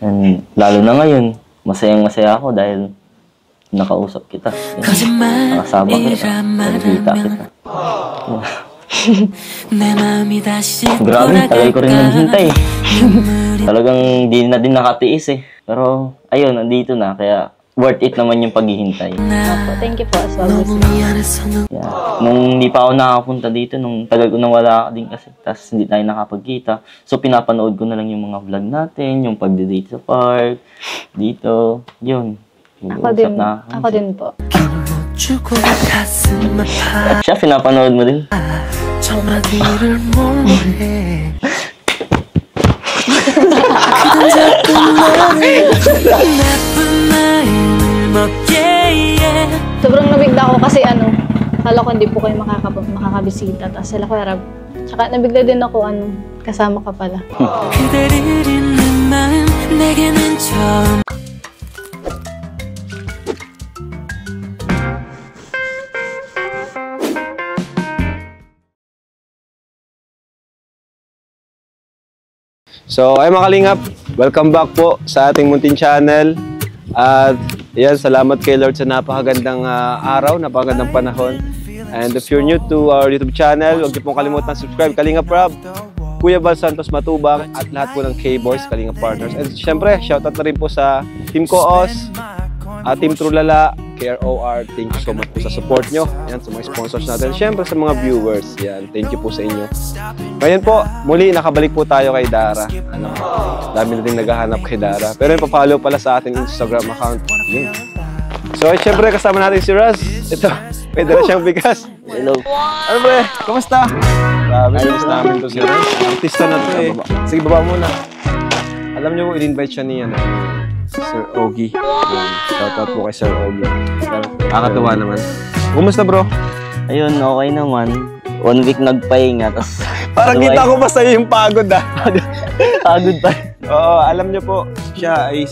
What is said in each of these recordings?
And lalo na ngayon, masayang-masaya ako dahil nakausap kita. Nakasama kita. Nakikita kita. Grabe, tagal ko rin naghintay. Talagang di na din nakatiis eh. Pero ayun, nandito na. Kaya worth it naman yung paghihintay. Thank you po as well. Yeah. Nung hindi pa ako nakapunta dito, nung tagal ko nang wala din kasi. Tapos hindi tayo nakapagkita. So pinapanood ko na lang yung mga vlog natin, yung pagde-date sa park, dito, yun. Ako din po. Siya, pinapanood mo din. Sobrang nabigla ako kasi kala ko hindi po kayo makakabisita. Tapos sila ko harap. Tsaka nabigla din ako kasama ka pala. So, ay mga kalingap, welcome back po sa ating munting channel. At yan, salamat kay Lord sa napakagandang araw, napakagandang panahon. And if you're new to our YouTube channel, huwag niyo pong kalimutan subscribe, Kalingap Rob, Kuya Val Santos Matubang, at lahat po ng K-Boys, Kalingap Partners. And syempre, shoutout na rin po sa Team Koos, Team Trulala, KROR, thank you so much po sa support nyo. Yan, sa mga sponsors natin. Siyempre sa mga viewers, yan, thank you po sa inyo. Ngayon po, muli nakabalik po tayo kay Dara. Dami na din naghahanap kay Dara. Pero yung pa-follow pala sa ating Instagram account. Yun. So, siyempre kasama natin si Raz. Ito, pwede na siyang bigas. Hello. Ano pre? Kamusta? Grabe, ayos namin to si Raz. Artista na to eh. Sige, baba muna. Alam nyo, in-invite siya ni Sir Ogie. Shoutout po kay Sir Ogie. Nakakatuwa naman. Kumusta bro? Ayun, okay naman. 1 week nagpahinga, tas... Parang kita ko pa sa'yo yung pagod Pagod pa. Oo, alam niyo po, siya ay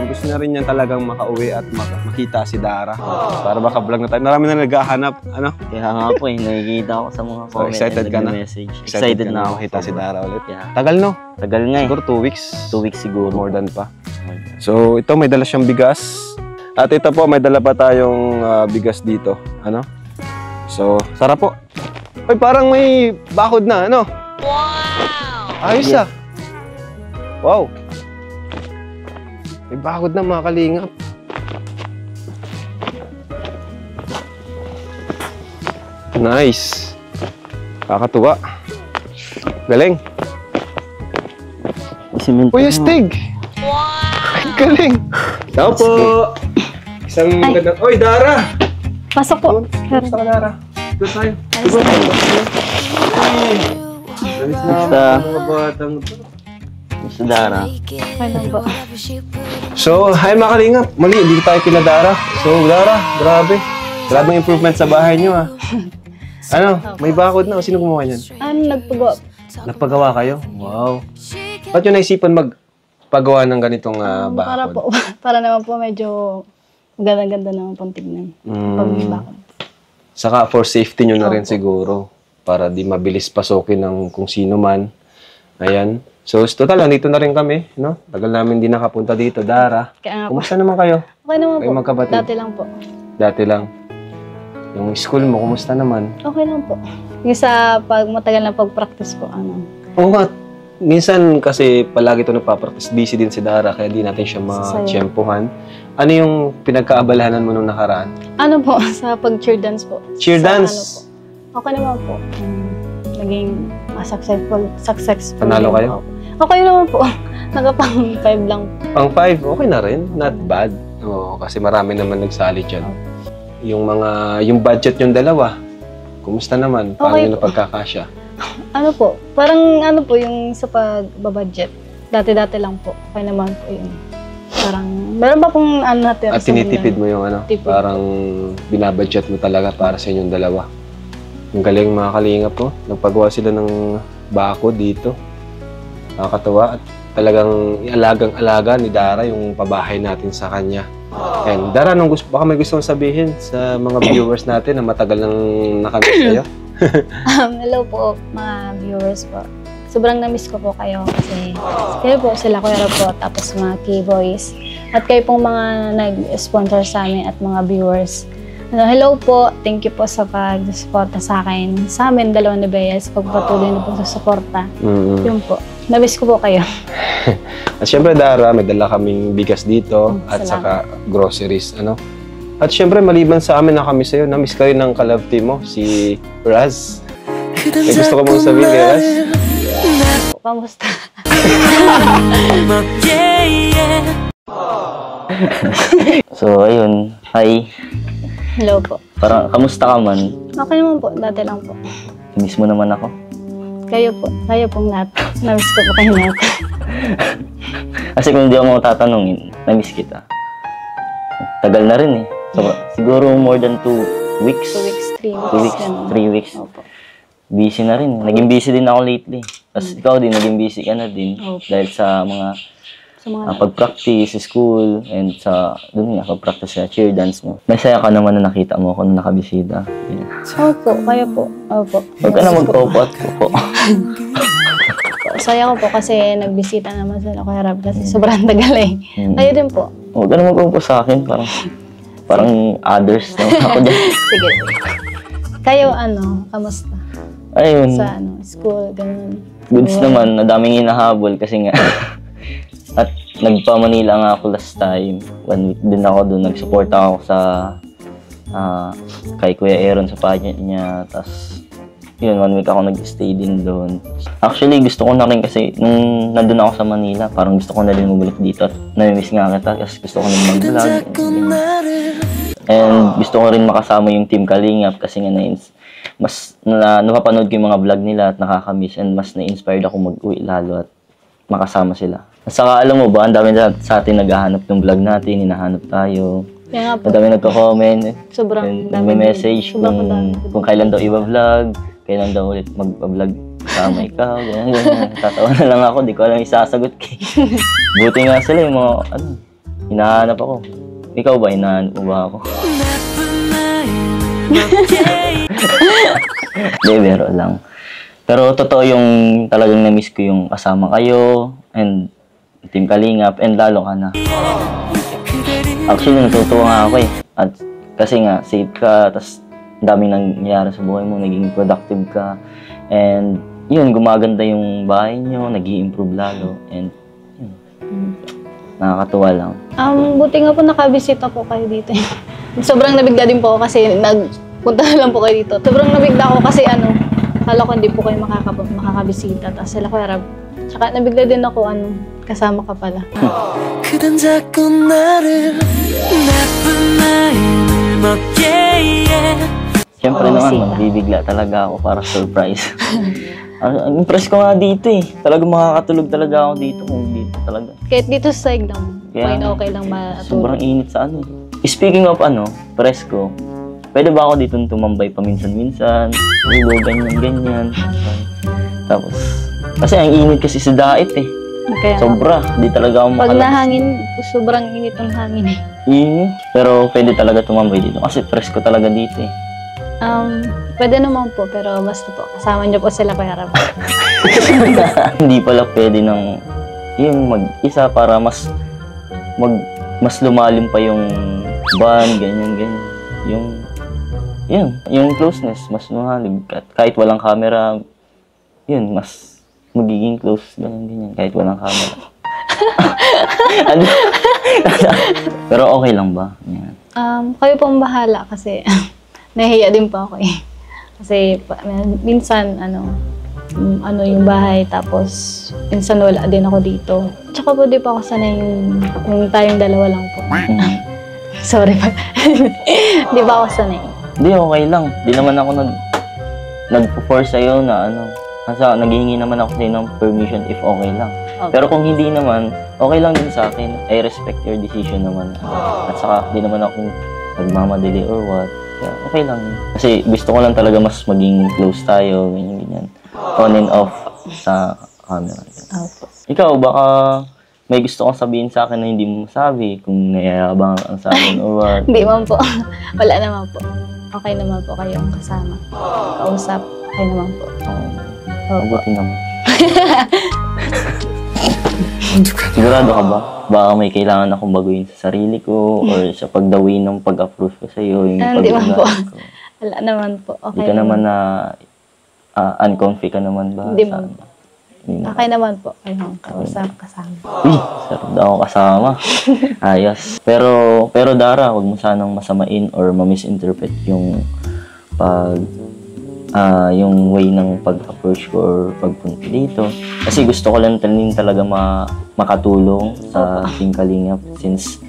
gusto na rin niya talagang makauwi at makita si Dara. Para maka-vlog na tayo. Marami na naghahanap, Kaya nga po nakikita ko sa mga comment. Excited ka na? Message. Excited na ako makita si Dara ulit. Yeah. Tagal no? Tagal nga eh. Siguro 2 weeks. 2 weeks siguro. More than pa. So, ito may dala siyang bigas. At ito po, may dala pa tayong bigas dito. So, sarap po. Ay, parang may bakod na, Wow! Ayos yes. Wow! May bakod na mga kalingap. Nice! Kakatuwa. Galing. Uy, Stig! Wow! Galing! Tao po! Isang magandang... Oy, Dara! Pasok po. Kamusta ka, Dara? Ito tayo. Gusto Dara. So, hi mga kalingap. Mali, hindi tayo kila Dara. So, Dara, grabe. Grabing improvement sa bahay niyo may bakod na. Sino gumawa niyan? Nagpagawa. Nagpagawa kayo? Wow. Ba't yung naisipan magpagawa ng ganitong bakod? Para naman po medyo ganda-ganda naman pong tignan. Pag may bakod. Saka for safety nyo na rin siguro. Para di mabilis pasokin ng kung sino man. Ayan. So, total, dito na rin kami. Tagal namin di nakapunta dito. Dara, kumusta naman kayo? Okay naman po. Magkapatid? Dati lang po. Dati lang. Yung school mo, kumusta naman? Okay lang po. Yung sa matagal na pag-practice po, Oo nga. Minsan kasi palagi ito nagpa-practice. Busy din si Dara, kaya di natin siya ma-tsyempohan. Ano yung pinagkaabalahanan mo nung nakaraan? Sa pag-cheer dance po. Cheer dance? Okay naman po. Naging successful. Panalo kayo? Okay naman po. Nagapang 5 lang. Pang 5? Okay na rin. Not bad. Oo, kasi marami naman nagsali dyan. Yung budget yung dalawa, kumusta naman? Paano yung napagkakasya? Parang yung sa pagbabudget. Dati-dati lang po. Okay naman po yun. Parang, meron ba pong natin? At tinitipid mo yung parang binabudget mo talaga para sa inyong dalawa. Ang galing mga kalingap po. Nagpagawa sila ng bako dito. Nakakatawa at talagang alagang-alaga ni Dara yung pabahay natin sa kanya. And Dara, baka may gusto mong sabihin sa mga viewers natin na matagal nang nakamiss kayo? Hello po mga viewers po. sobrang na-miss ko po kayo kasi kayo po, sila Kuya Rob po, tapos mga K-Boys. At kayo pong mga nag-sponsor sa amin at mga viewers. Hello po, thank you po sa pag-suporta sa akin. Sa amin, dalawang ni Beyes, pagpatuloy na po sa suporta. Yun po, na-miss ko po kayo. At syempre, Dara, may dala kaming bigas dito at salamat. saka groceries, ano? At syempre, maliban sa amin na kami sa'yo, na-miss kayo ng ka-love team mo, si Raz. May gusto ko mong sabihin kay Raz? Kamusta? So, ayun. Hi. Hello po. Parang, kamusta ka man? Okay naman po, dati lang po. Miss mo naman ako. Kayo pong lahat. Na-miss ko po kayo lahat. Kasi kung hindi ako tatanungin, na-miss kita. Tagal na rin eh. So, siguro more than 2 weeks. 2 weeks, 3 weeks. 2 weeks, ganun. 3 weeks. Opo. Busy na rin. Naging busy din ako lately. Tapos ikaw din, naging busy ka na din. Opo. Dahil sa mga Sa mga pag-practice, school, and sa, doon nga, pag-practice sa cheer dance mo. Masaya ka naman na nakita mo ako na nakabisida. Yeah. Opo, kayo po. Opo. Huwag ka na mag-opo at opo. Saya ko po kasi nagbisita naman sila Kuya Rob kasi sobrang tagal eh. Kayo din po. Huwag ka na mag-opo sa akin. Parang others na ako dyan. Sige. Kayo kamusta? Ayun. Sa school, ganun. Goods naman, na daming hinahabol kasi nga. At nagpa-Manila nga ako last time. 1 week din ako doon. Nag-support ako sa kay Kuya Aaron sa pageant niya. Tapos yun, 1 week ako nag-stay din doon. Actually, gusto ko na rin kasi nung nandun ako sa Manila, parang gusto ko na din mabalik dito. At nami-miss nga kita kasi gusto ko na mag-vlog. And gusto ko rin makasama yung Team Kalingap kasi nga napapanood ko yung mga vlog nila at nakakamiss and mas na-inspired ako mag-uwi lalo at makasama sila. At saka alam mo ba, ang dami sa atin naghahanap ng vlog natin, hinahanap tayo. Kaya nga po, Ang dami nagko-comment, sobrang dami. nagme-message Sobrang dami. kung kailan daw iba-vlog, kailan daw ulit mag-vlog kasama ikaw, ganyan. Tatawa na lang ako, di ko alam isasagot kay. Buti nga sila yung mga, hinahanap ako. Ikaw ba, hinahanap mo ba ako? Hindi, biro lang. Pero totoo yung talagang na-miss ko yung kasama kayo and Team Kalingap and lalo ka na. Actually, natutuwa nga ako eh. At kasi nga, safe ka, tas daming nangyayari sa buhay mo, naging productive ka. And yun, gumaganda yung bahay nyo, nag-i-improve lalo. And yun, nakakatuwa lang. Buti nga po nakabisita po kayo dito. Sobrang nabigla din po ako kasi nagpunta na lang po kayo dito. Sobrang nabigla ako kasi kala ko hindi po kayo makakabisita. Tapos sila Kuya Rob. Tsaka nabigla din ako kasama ka pala. 그댄 자꾸 나를 나쁜 마음을 먹게 Siyempre naman, magbibigla talaga ako para surprise. Ang impress ko nga dito eh. Talagang makakatulog talaga ako dito kung dito talaga. Kahit dito sa side lang, Kaya, okay lang matulog. Sobrang init sa Speaking of presko, pwede ba ako dito tumambay paminsan-minsan? Ulo, ganyan-ganyan. Tapos, kasi ang init kasi sa dait eh. Kaya, Sobra, di talaga ako pag makalabas. nahangin, sobrang init ng hangin eh. Init. Pero pwede talaga tumambay dito kasi presko talaga dito eh. Pwede naman po, pero basta po, kasama niyo po sila Kuya Rob. Hindi pala pwede ng yung mag-isa para mas lumalim pa yung bond, ganyan. Yung closeness, mas lumalim. Kahit walang camera, yun, mas magiging close, ganyan, kahit walang camera. Pero okay lang ba? Yan. Kayo pong bahala kasi nahihiya din po ako eh. Kasi minsan, yung bahay, tapos minsan wala din ako dito. Tsaka po di pa ako sanay yung tayong dalawa lang po. Sorry pa. Di ba ako sanay? Hindi, okay lang. Di naman ako nag-force sa'yo na kasi naghihingi naman ako sa'yo ng permission if okay lang. Okay. Pero kung hindi naman, okay lang din sa akin. I respect your decision naman. At saka, di naman ako nagmamadali or what. Kaya okay lang. Kasi gusto ko lang talaga mas maging close tayo, ganyan. On and off sa camera. Opo. Ikaw, baka may gusto kong sabihin sa akin na hindi mo masabi kung nayayabang ang sa akin or what. Hindi man po. Wala naman po. Okay naman po kayong kasama. Kausap, okay naman po. Mabuti naman. Sigurado ka ba? Baka may kailangan akong baguhin sa sarili ko or sa pagdawin ng pag-approve ko sa'yo, yung Hindi man po. pag-unahan ko. Wala naman po. Hindi Okay ka naman na uncomfy ka naman ba? Hindi sa- man po. Hindi na. Okay naman po. Ayun, kasama. Uy, sarap daw ako kasama. Ayos. Pero Dara, wag mo sanang masamain or ma-misinterpret yung yung way ng pag-approach ko or pagpunta dito. Kasi gusto ko lang din talaga makatulong sa Team Kalingap since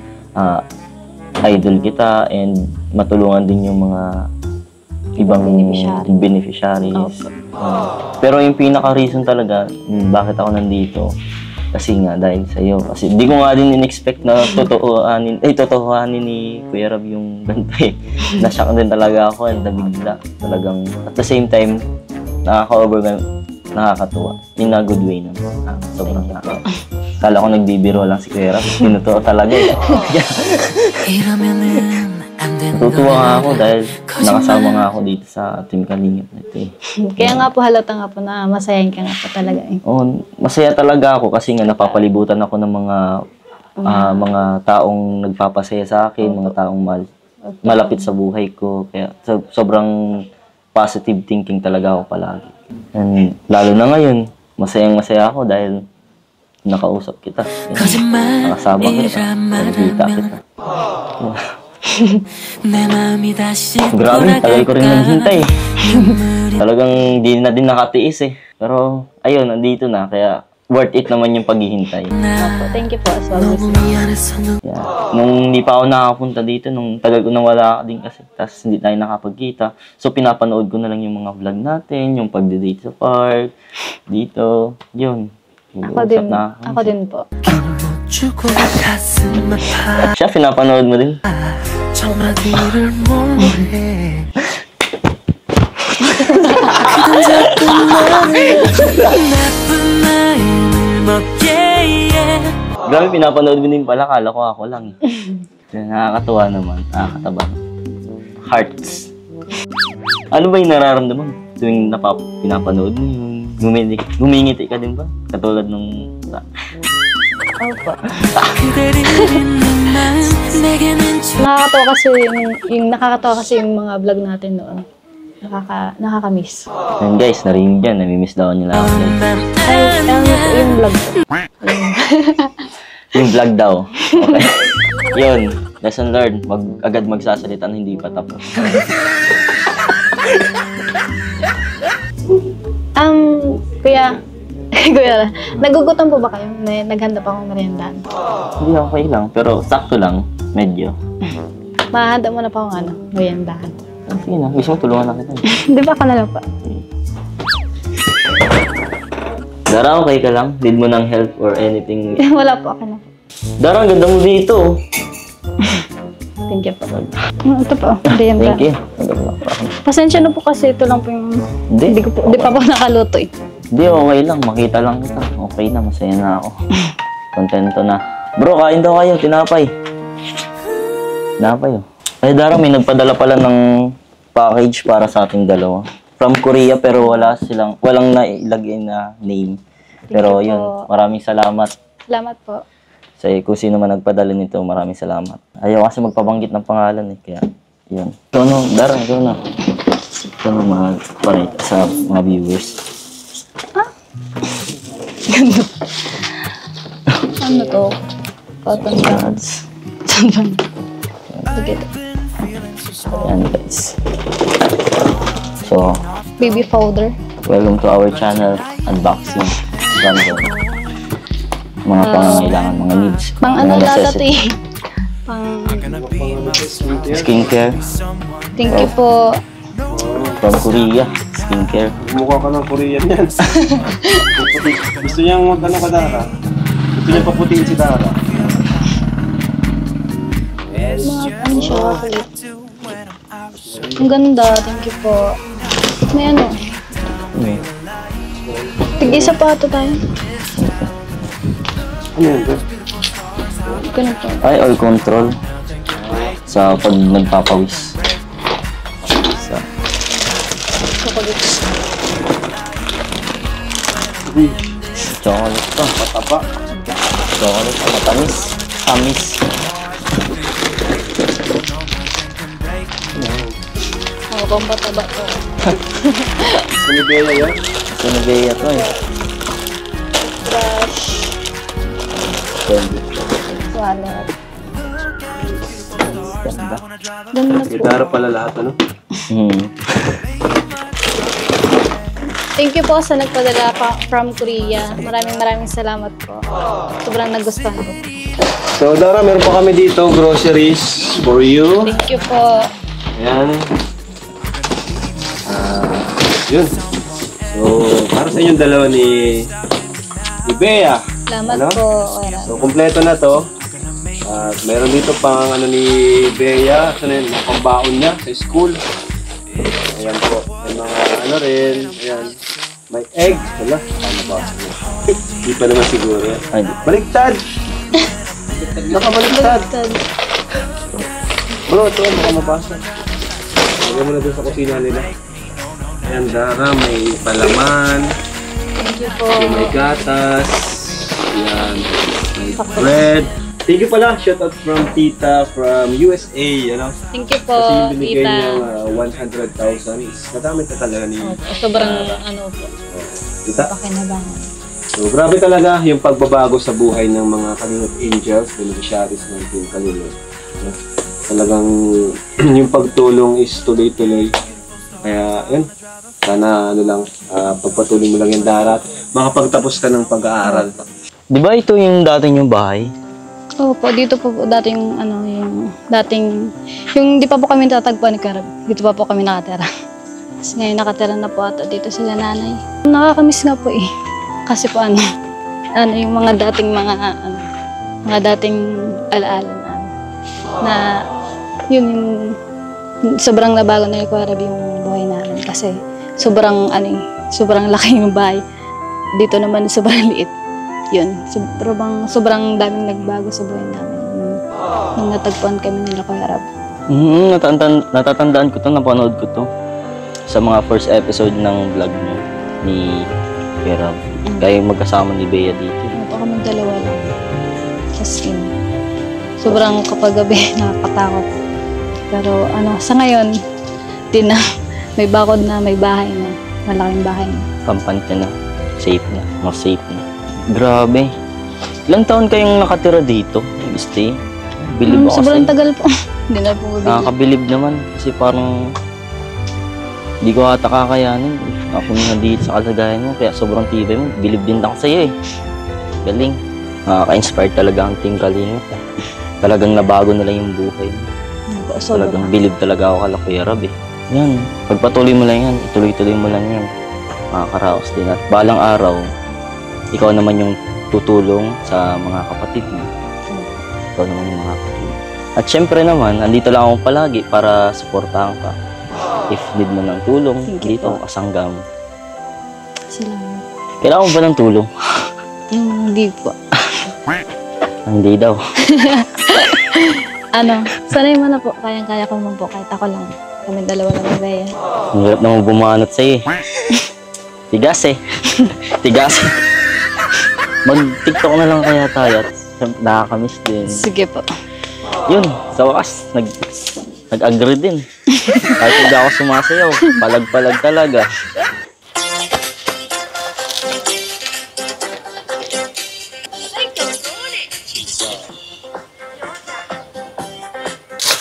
idol kita and matulungan din yung mga ibang beneficiaries. Opo. Pero yung pinaka-reason talaga bakit ako nandito kasi nga dahil sa iyo. Kasi hindi ko nga din in-expect na totohanin ni Kuya Rab yung ganito eh. Na-shock din talaga ako and nabigla. Talagang at the same time nakakatuwa. In a good way naman. Sobrang nakakatuwa. Kala ko nagbibiro lang si Kuya Rab. Tinutuwa talaga eh. Natutuwa nga ako dahil nakasama nga ako dito sa Team Kalingap na ito eh. Kaya nga po halata nga po na masayahin ka nga po talaga eh. Oh, masaya talaga ako kasi nga napapalibutan ako ng mga taong nagpapasaya sa akin, mga taong malapit sa buhay ko. Kaya sobrang positive thinking talaga ako palagi. And lalo na ngayon, masayang-masaya ako dahil nakausap kita. Nakasama kita. Nakikita kita. Grabe, tagal ko rin naghintay. Talagang di na din nakatiis eh. Pero ayun, nandito na. Kaya worth it naman yung paghihintay. Opo, thank you po as well. Yeah. Nung hindi pa ako nakakapunta dito, nung tagal ko nang wala din kasi, tapos hindi tayo nakapagkita. So pinapanood ko na lang yung mga vlog natin, yung pagde-date sa park, dito, yun. Ako din po. Siya, pinapanood mo din. Grabe, pinapanood mo din pala. Kala ko ako lang eh. Nakakatuwa naman. Nakakataba. Hearts. Ano ba yung nararamdaman tuwing pinapanood mo yun? Gumingiti ka din ba? Katulad nung... Opo. Nakakatawa kasi nakakatawa kasi yung mga vlog natin noon. Nakaka-miss. Yun guys, narinig yan. Namimiss daw nila ako. Ay, yung vlog ko. Yung vlog daw. Okay. Yun. Lesson learned. Agad magsasalita na hindi pa tapos. Kuya, nagugutom po ba kayo? Naghanda pa akong meriendahan. Hindi, okay lang. Pero sakto lang. Medyo. Mahanda mo na pa akong meriendahan. Sige na. Gusto mo tulungan na kita. Di ba ako na lang pa? Dara, okay ka lang? Need mo ng help or anything? Wala po, ako na. Dara, ang ganda mo dito. Thank you po. Ito po, merienda. Thank you. Pasensya na po kasi ito lang po yung... Hindi. Di pa po nakaluto eh. Hindi, okay lang. Makita lang kita. Okay na, masaya na ako. Kontento na. Bro, kain daw kayo. Tinapay. Tinapay oh. Ay, Dara, may nagpadala pala ng package para sa ating dalawa. From Korea, pero walang nailagay na name. Pero Thank you yun, po. maraming salamat. Salamat po. Sa kung sino man nagpadala nito, maraming salamat. Ayaw kasi magpabanggit ng pangalan eh, kaya yun. Ito no, Dara, ito na. Ito na para sa mga viewers. Ano to? Cotton buds. Sige. Ayan guys. So, Baby powder. welcome to our channel, Unboxing Random. Mga pangangailangan, mga needs, Pang mga ano lalo to necessity. eh. Pang... Skincare Thank you po. from Korea. Skincare. Mukha ka ng Korean yan. Gusto niyang mag-ano ka, Dara? Gusto niya paputiin si Dara? Mga ano siya, chocolate. Ang ganda. Thank you po. May ano. May Tig-isa pa ito tayo. Ano yun? Ganito. ay, oil control sa pag nagpapawis. Sa Chocolate. Uy, Chocolate to. pataba. Chocolate to. Matamis. Tamis. Oo, pambata-ba to. Sinibela yan. Sinibea to eh. Brush. Candy. Wallet. Ganda. Doon na po. Gitara pala lahat, ano? Thank you po sa nagpadala from Korea. Maraming salamat po. Sobrang nagustuhan ko. So, Dara, meron pa kami dito groceries for you. Thank you po. Ayan. Yun. So, para sa inyong dalawa ni Bea. Salamat Ano? po. Ora. So, kompleto na to. At meron dito pang ano ni Bea, ano yun, mga pambaon niya sa school. Ayan po. May mga ano rin. Ayan. May egg. Wala. Ano ba? Hindi pa naman siguro yan. Ay, Baliktad! Nakabaliktad! Bro, ito baka mabasa. Lagyan mo na dun sa kusina nila. Ayan, Dara, may palaman. Thank you po. May gatas. Ayan. May bread. Thank you pala. Shout out from Tita from USA. Ano? Thank you po, Kasi yung binigay tita. niya 100,000 is nadamit na talaga ni Sobrang ano po. Tita. Pakinabangan. So, grabe talaga yung pagbabago sa buhay ng mga Kalingap Angels, beneficiaries ng Team Kalingap. No? Talagang yung pagtulong is tuloy-tuloy. Kaya, yun. Sana, ano lang, pagpatuloy mo lang yung darat. Makapagtapos ka ng pag-aaral. di ba ito yung dating yung bahay? Opo, dito po dating ano yung yung di pa po kami tatagpuan ni Karab. Dito pa po kami nakatira. Tapos ngayon nakatira na po ata dito sila nanay. Nakakamiss nga po eh. Kasi po ano yung mga dating mga dating alaala na yun yung sobrang nabago na yung Karab yung buhay namin kasi sobrang sobrang laki yung bahay. Dito naman sobrang liit. Yun, sobrang daming nagbago sa buhay namin nung natagpuan kami nila Kuya Rab. Natatandaan ko to, napanood ko to sa mga first episode ng vlog niyo ni Kuya Rab. Kayo magkasama ni Bea dito. Ano po kami dalawa lang. As in, sobrang kapag gabi nakakatakot. Pero sa ngayon, din na may bakod na, may bahay na, malaking bahay na. Kampante na. Safe na. Mas safe na. Grabe. Ilang taon kayong nakatira dito? Nag-stay? Bilib ako Sobrang sa'yo. tagal po. Hindi na po mabili. Nakakabilib naman. Kasi parang hindi ko ata kakayanin. Ako na dito sa kalagayan mo. Kaya sobrang tibay mo. Bilib din ako sa'yo eh. Galing. Nakaka-inspire talaga ang Team Kalingap. Talagang nabago nila yung buhay mo. Talagang bilib talaga ako kala Kuya Rab eh. Yan. Pagpatuloy mo lang yan. Ituloy-tuloy mo lang yan. Makakaraos din. At balang araw, ikaw naman yung tutulong sa mga kapatid mo. Ikaw naman yung mga kapatid. At syempre naman, andito lang ako palagi para suportahan ka. If need mo ng tulong, dito ako kasangga mo. Salamat. Kailangan mo ba ng tulong? Hindi po. Hindi daw. Sanay mo na po. Kayang-kaya ko naman po. Kahit ako lang. Kami dalawa lang ni Bea. Ang hirap naman bumanat sa'yo eh. Tigas eh. Tigas. Mag-tiktok na lang kaya tayo at nakakamiss din. Sige po. Yun, sa wakas, nag-agree din. Kahit hindi ako sumasayaw, palag-palag talaga.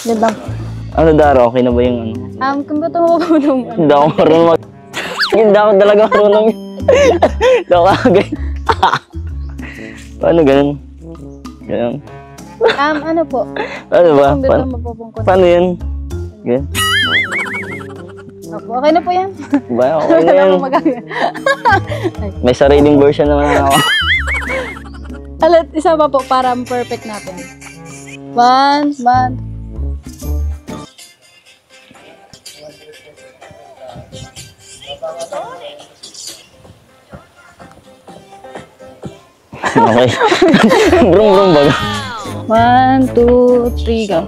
Diba? Ano Dara, okay na ba yung ano? Kung ba't mo po naman? Hindi ako marunong Hindi ako talaga marunong. Hindi ako kagay. Paano ganun? Ganun. Ano po? Ano ba? Kung ba't mo po Paano yan? Ganun. Opo, okay na po yan. Ba, okay na yan. May sariling version naman ako. Alat, isa pa po para perfect natin. One. Okay. Brung baga. 1, 2, 3, go.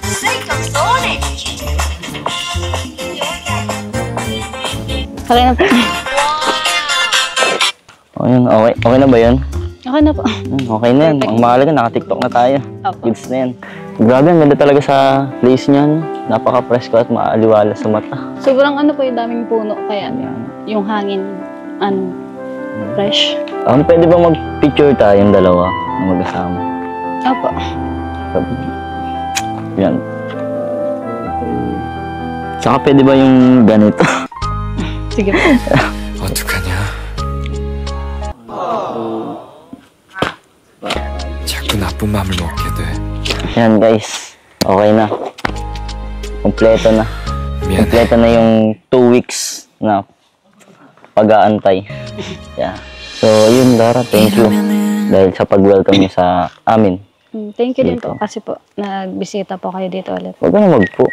Sei canzone! Okay na po. O yun, okay na ba yun? Okay na po. Okay na yan. Ang mahalaga, naka-TikTok na tayo. Opo. Goods na yan. Grabe, ang ganda talaga sa place niyan. Napaka-presko at maaliwala sa mata. Sobrang ano po yung daming puno. Kaya yung hangin, fresh. Pwede ba mag-picture tayong dalawa na mag-asama? Opo. Yan. Saka pwede ba yung ganito? Sige po. 어떡하냐? 자꾸 나쁜 맘을 먹게 돼. Yan guys. Okay na. Kompleto na. 미안해. Kompleto na yung 2 weeks na pag-aantay. Yeah. So, yun Dara, thank you. Dahil sa pag-welcome niyo sa amin. Thank you din po kasi po nagbisita po kayo dito ulit. Huwag ka na magpo.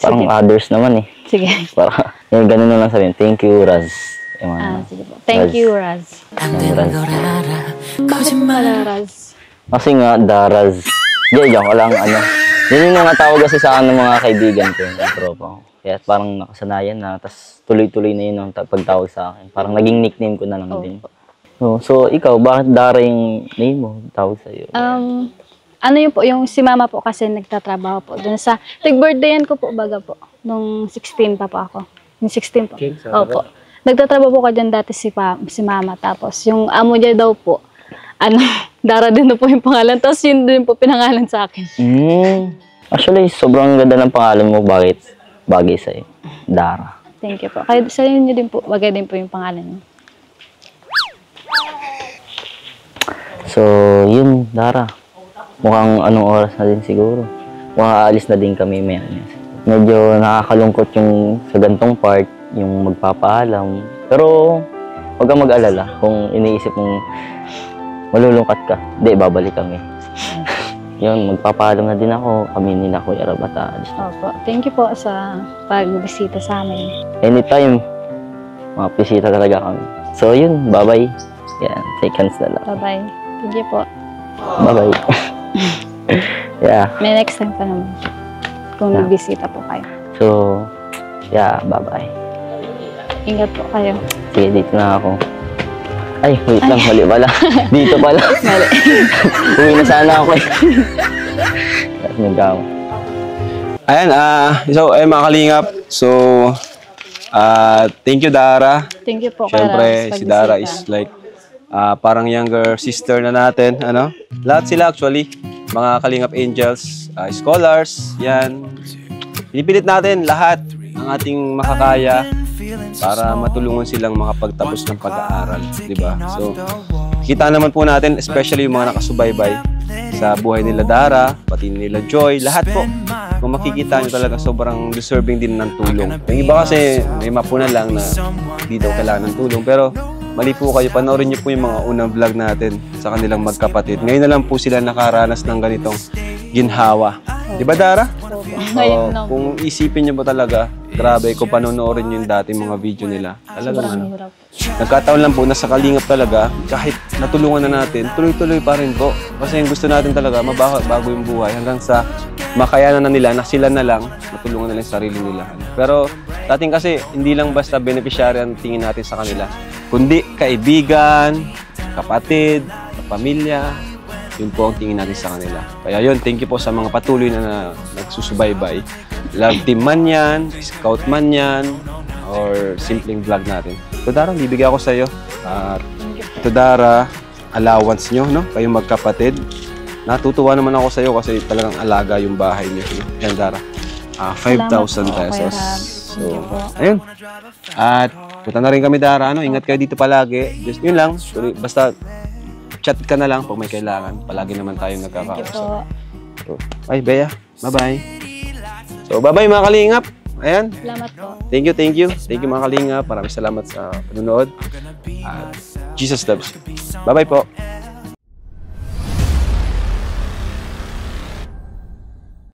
Parang Sige. others naman eh. Sige. Para, yun, ganun na lang sabihin. Thank you, Raz. Sige po. Thank you, Raz. 안 되는 걸 알아. Bakit pala, Raz? Kasi nga, Daraz. Diyan ko lang, ano. Yun yung mga tawag kasi sa ng mga kaibigan ko, yung tropa ko. Kaya parang nakasanayan na, tas tuloy-tuloy na yun ang pagtawag sa akin. Parang naging nickname ko na lang din. So, ikaw, bakit Dara yung name mo, tawag sa'yo? Ano yun po, yung si mama po kasi nagtatrabaho po dun sa, birthdayan ko po baga po, nung 16 pa po ako. Yung 16 po. Opo. Nagtatrabaho po ka dyan dati si mama, tapos yung amo niya daw po, Dara din na po yung pangalan, tapos yun din po pinangalan sa akin. Actually, sobrang ganda ng pangalan mo, bakit bagay sa'yo? Dara. Thank you po. Kaya sa inyo din po, bagay din po yung pangalan niyo. So, yun, Dara. Mukhang anong oras na din siguro. Mukhang aalis na din kami maya. Medyo nakakalungkot yung sa gantong part, yung magpapaalam. Pero, huwag kang mag-alala kung iniisip mong malulungkat ka. Hindi, babalik kami. Yun, magpapaalam na din ako. Kami ni na Kuya Rabata. Opo. Thank you po sa pagbisita sa amin. Anytime, mapisita talaga kami. So, yun, bye-bye. Yan, take hands na lang. Bye-bye. Thank you po. Bye-bye. Yeah. May next time pa naman. Kung nagbisita po kayo. So, yeah, bye-bye. Ingat po kayo. Sige, dito na ako. Ay, wait lang, mali pala. Dito pala. Mali. Uwi na sana ako eh. Tapos nagkamo. Ayan, so, mga kalingap. So, thank you, Dara. Thank you po. Siyempre, si Dara is like, parang younger sister na natin, ano? Lahat sila actually, mga Kalingap Angels, scholars, yan. Pinipilit natin lahat ang ating makakaya para matulungan silang makapagtapos ng pag-aaral, di ba? So, kita naman po natin, especially yung mga nakasubaybay sa buhay nila Dara, pati nila Joy, lahat po. Kung makikita nyo talaga, sobrang deserving din ng tulong. Yung iba kasi, may mapuna lang na hindi daw kailangan ng tulong, pero mali po kayo, panoorin niyo po yung mga unang vlog natin sa kanilang magkapatid. Ngayon na lang po sila nakaranas ng ganitong ginhawa. Di ba, Dara? Ngayon lang. Kung isipin niyo po talaga, grabe, kung panonoorin niyo yung dating mga video nila. Talagang Hirap. nagkataon lang po na sa Kalingap talaga, kahit natulungan na natin, tuloy-tuloy pa rin po. Kasi yung gusto natin talaga, mabago yung buhay hanggang sa makayanan na nila, na sila na lang, matulungan nila yung sarili nila. Pero dating kasi, hindi lang basta beneficiary ang tingin natin sa kanila, kundi kaibigan, kapatid, pamilya, yun po ang tingin natin sa kanila. Kaya yun, thank you po sa mga patuloy na nagsusubaybay. Love team man yan, scout man yan, or simpleng vlog natin. Ito Dara, bibigyan ako sa iyo. Ito Dara, allowance nyo, no? Kayong magkapatid. Natutuwa naman ako sa iyo kasi talagang alaga yung bahay niyo. No? Yan Dara, 5,000 pesos. So, ayun. At punta na rin kami Dara, ano? Ingat kayo dito palagi. Just yun lang, basta chat ka na lang pag may kailangan. Palagi naman tayong nagkakausap. So, ay, Bea, bye-bye. So, bye-bye mga Kalingap. Ayan. Salamat po. Thank you, thank you. Thank you mga Kalingap. Maraming salamat sa panonood. Jesus loves you. Bye-bye po.